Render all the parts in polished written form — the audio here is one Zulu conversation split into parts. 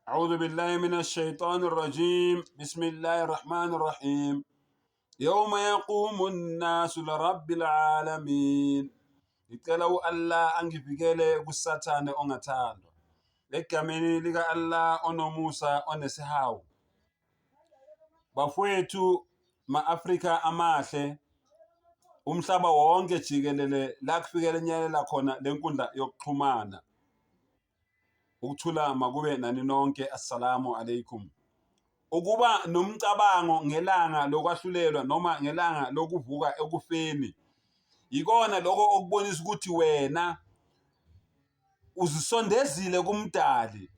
أعوذ بالله من الشيطان الرجيم بسم الله الرحمن الرحيم يوم يقوم الناس لرب العالمين. Ngicela u-Allah angivikele kusathane ongathandwa egameni lika Allah onomusa onesihawu. Bafowethu ma-Afrika amahle, umhlaba wonke jikelele la kufikelelanyela khona lenkundla yokuxhumana. Ukuthula makube nani nonke, assalamu alaikum. Ukuba nomcabango ngelanga lokwahlulelwa noma ngelanga lokuvuka ekufeni, yikona lokho okubonisa ukuthi wena uzisondezile kumdali,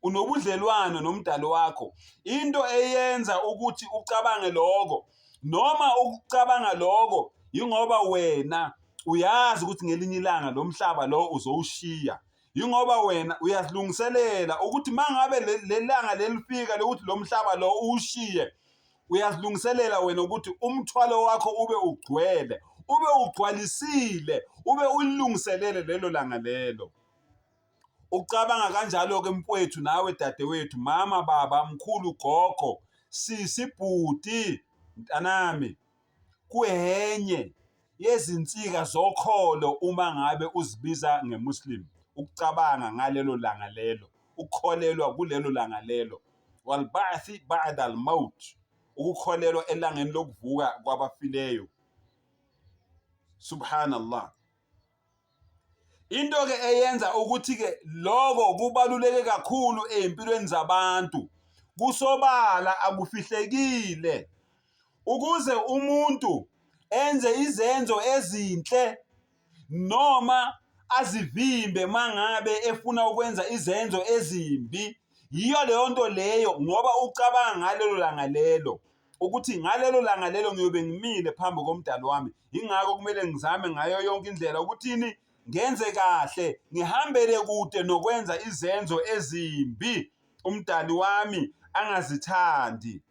unobudlelwano nomdali wakho. Into eyenza ukuthi ucabange lokho noma ukucabanga lokho yingoba wena uyazi ukuthi ngelinye ilanga lo mhlaba lo uzowushiya. Yingoba wena uyazilungiselela ukuthi mangabe lelanga lelifika lokuthi lo mhlaba lo ushiye, uyazilungiselela wena ukuthi umthwalo wakho ube ugcwele, ube ugcwalisile, ube ulungiselele lelo langa lelo. Ucabanga kanjalo ke mfowethu, nawe dadewethu, mama, baba, mkhulu, gogo, sisi, bhuti, mntanami, kuyenye yezinsika zokholo uma ngabe uzibiza ngemuslim. Ukucabanga ngalelo langa lelo, ukukholelwa kulelo langa lelo, walba'thi ba'da al-maut, ukukholelwa elangeni lokuvuka kwabafileyo. Subhanallah. Into ke eyenza ukuthi ke lokho kubaluleke kakhulu empilweni zabantu, kusobala, akufihlekile, ukuze umuntu enze izenzo ezinhle noma azivimbe mangabe efuna ukwenza izenzo ezimbi. Yiyo leyo nto leyo, ngoba ucabanga ngalelo langa lelo ukuthi ngalelo langa lelo ngiyobe ngimile phambi komdali wami. Ingakho kumele ngizame ngayo yonke indlela ukuthi ngenze kahle, ngihambele kude nokwenza izenzo ezimbi, umdali wami angazithandi.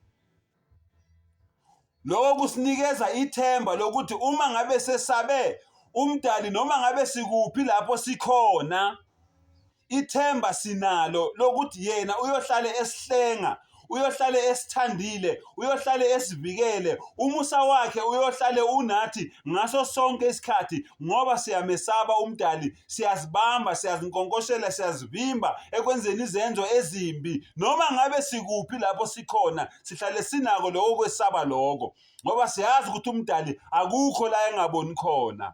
Lokho kusinikeza ithemba lokuthi uma ngabe sesabe umdali noma ngabe sikuphi lapho sikhona, ithemba sinalo lokuthi yena uyohlale esihlenga, uyohlale esithandile, uyohlale esivikele, umusa wakhe uyohlale unathi ngaso sonke isikhathi, ngoba siyamesaba umdali, siyazibamba, siyazinkonkoshela, siyazivimba ekwenzeni izenzo ezimbi. Noma ngabe sikuphi lapho sikhona, sihlale sinako lokho kwesaba lokho, ngoba siyazi ukuthi umdali akukho la engaboni khona.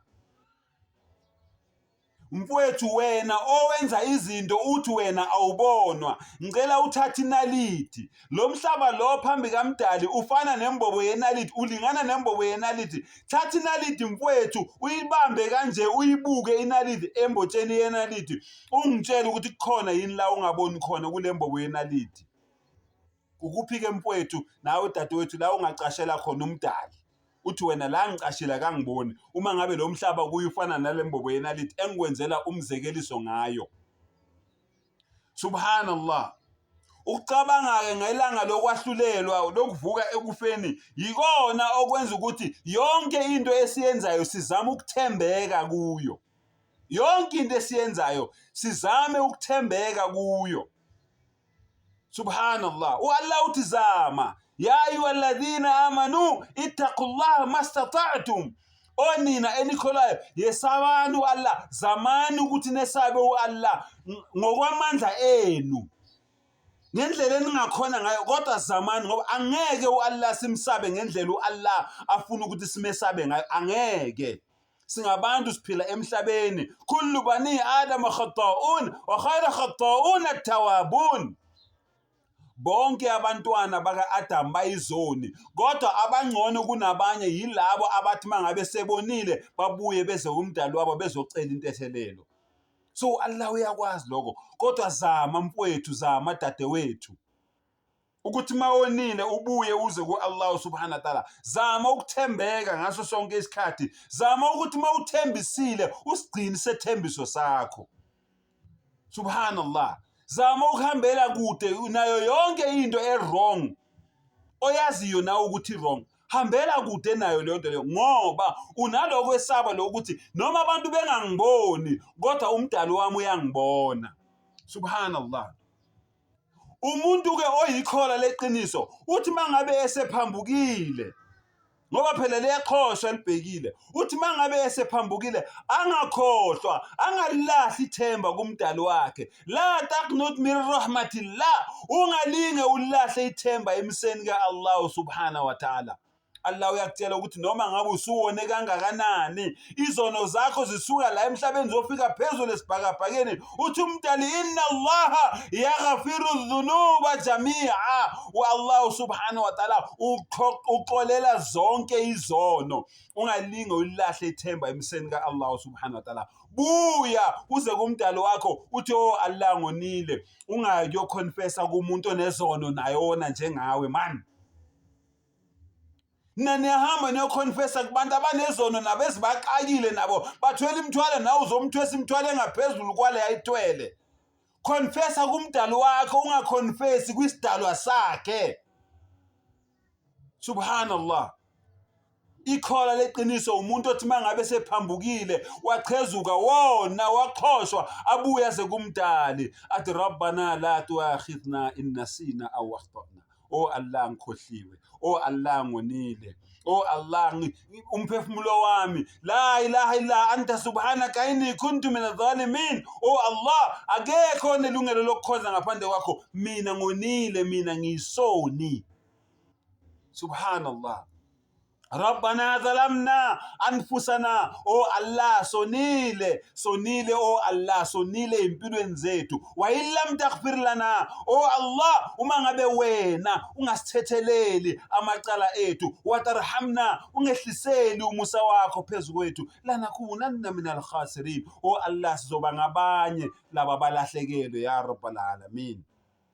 Mfowethu, wena owenza izinto uthi wena awubonwa, ngicela uthathe inaliti. Lo mhlaba lo phambi kamdali ufana nembobo yenaliti, ulingana nembobo yenaliti. Thatha inaliti mfowethu, uyibambe kanje, uyibuke inaliti embotsheni yenaliti, ungitshela ukuthi kukhona yini la ungaboni khona kule mbobo yenaliti. Ukuphi ke mfowethu nawe dadewethu la ungacashela khona umdali, uthi wena la ngicashila kangiboni, uma ngabe lo mhlaba kuyifana nale mbobo yenaliti engikwenzela umzekeliso ngayo. Subhanallah. Ukucabanga-ke ngelanga lokwahlulelwa, lokuvuka ekufeni, yikona okwenza ukuthi yonke into esiyenzayo sizame ukuthembeka kuyo. Yonke into esiyenzayo sizame ukuthembeka kuyo. Subhanallah. Allah uthi zama, ya ayyuhalladhina amanu ittaqullaha mastata'tum. Onina enikholwayo, yesabani u-Allah, zamani ukuthi nesabe u-Allah ngokwamandla enu, ngendlela eningakhona ngayo, kodwa zamani, ngoba angeke u-Allah simsabe ngendlela u-Allah afuna ukuthi simesabe ngayo, angeke. Singabantu siphila emhlabeni, kullu bani adam khata'un wa khayra khata'un at-tawwabun. Bonke abantwana baka-Adam bayizoni, kodwa abangcono kunabanye yilabo abathi mangabe sebonile babuye beze umdali wabo bezocela intethelelo. So Allah uyakwazi lokho, kodwa zama mfowethu, zama dadewethu, ukuthi mawonile ubuye uze ku-Allah subhanahu wa ta'ala. Zama ukuthembeka ngaso sonke isikhathi, zama ukuthi mawuthembisile usigcine sethembiso sakho. Subhanallah. Zama ukuhambela kude nayo yonke into e-wrong oyaziyo nawe ukuthi wrong, hambela kude nayo leyo nto leyo, ngoba unaloko kwesaba lokuthi noma abantu bengangiboni kodwa umdali wami uyangibona. Subhanallah. umuntu ke oyikhola leqiniso uthi mangabe esephambukile, ngoba phela liyaqhoshwa libhekile, uthi mangabe esephambukile angakhohlwa, angalilahli ithemba kumdali wakhe. La taqnut min rahmatillah, ungalinge ulilahle ithemba emiseni ka-Allah subhanahu wa ta'ala. Allah uyakutshela ukuthi noma ngabe usuwone kangakanani, izono zakho zisuka la emhlabeni zofika phezulu esibhakabhakeni, uthi umdali inna Allaha yaghfiru dhunuba jami'a, wa Allah subhanahu wa ta'ala uxolela zonke izono. Ungalinge ulilahle ithemba emiseni ka-Allah subhanahu wa ta'ala. Buya uze kumdali wakho uthi oh Allah ngonile, ungayoconfessa kumuntu onezono nayona njengawe man. Niyahamba niyoconfessa kubantu abanezono nabo ezibaqakile nabo bathwele imithwalo, nawe uzomthwesa imithwalo engaphezulu kwale ayithwele. Confessa kumdali wakho, ungaconfessi kwisidalwa sakhe. Subhanallah. Ikhola leqiniso umuntu othi mangabe sephambukile wachezuka wona waqhoshwa abuya aze kumdali athi rabbana la tuakhidna in nasina aw akhtana. Oh Allah ngikhohliwe, oh Allah ngonile, oh Allah umphefumulo wami, la ilaha illa anta subhanaka inni kuntu minadh dhalimin. Oh Allah, akekho onelungelo lokukhoza ngaphandle kwakho, mina ngonile, mina ngiyisoni. Subhanallah. Rabbana zalamna anfusana, oh Allah sonile, oh Allah sonile empilweni zethu. Wa illam taghfir lana, oh Allah uma ngabe wena ungasithetheleli amacala ethu, watarhamna ungehliseli umusa wakho phezu kwethu, lanakunanna minal khasirin, oh Allah sizoba ngabanye laba balahlekelwe ya rabbal alamin.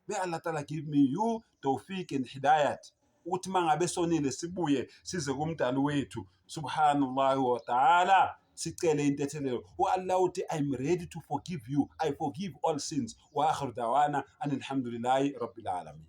May Allah Ta'ala give me you tawfiq and hidayat, uthi mangabe sonile sibuye size kumdali wethu subhanallah wa ta'ala sicele intethelelo. Allah uthi I'm ready to forgive you, I forgive all sins. Wa akhiru dawana alhamdulillahi rabbil alamin.